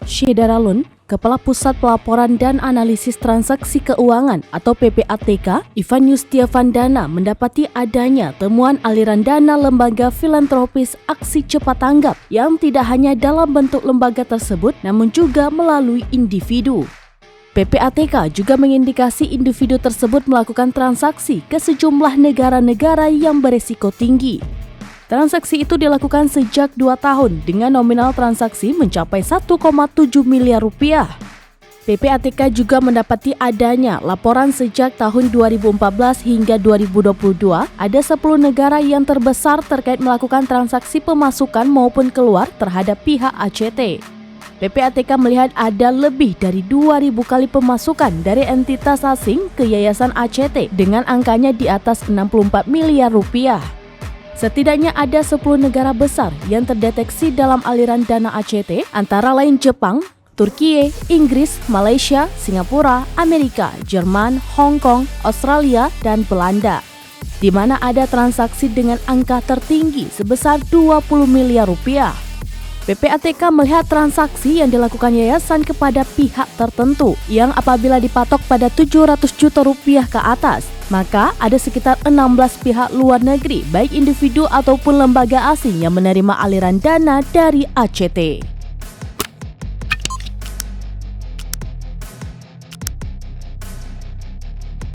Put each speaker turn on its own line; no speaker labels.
Syederalun, Kepala Pusat Pelaporan dan Analisis Transaksi Keuangan atau PPATK, Ivan Yustiavandana mendapati adanya temuan aliran dana lembaga filantropis Aksi Cepat Tanggap yang tidak hanya dalam bentuk lembaga tersebut namun juga melalui individu. PPATK juga mengindikasi individu tersebut melakukan transaksi ke sejumlah negara-negara yang beresiko tinggi. Transaksi itu dilakukan sejak 2 tahun dengan nominal transaksi mencapai 1,7 miliar rupiah. PPATK juga mendapati adanya laporan sejak tahun 2014 hingga 2022 ada 10 negara yang terbesar terkait melakukan transaksi pemasukan maupun keluar terhadap pihak ACT. PPATK melihat ada lebih dari 2.000 kali pemasukan dari entitas asing ke Yayasan ACT dengan angkanya di atas 64 miliar rupiah. Setidaknya ada 10 negara besar yang terdeteksi dalam aliran dana ACT, antara lain Jepang, Turki, Inggris, Malaysia, Singapura, Amerika, Jerman, Hong Kong, Australia, dan Belanda, di mana ada transaksi dengan angka tertinggi sebesar 20 miliar rupiah. PPATK melihat transaksi yang dilakukan yayasan kepada pihak tertentu yang apabila dipatok pada 700 juta rupiah ke atas, maka ada sekitar 16 pihak luar negeri baik individu ataupun lembaga asing yang menerima aliran dana dari ACT.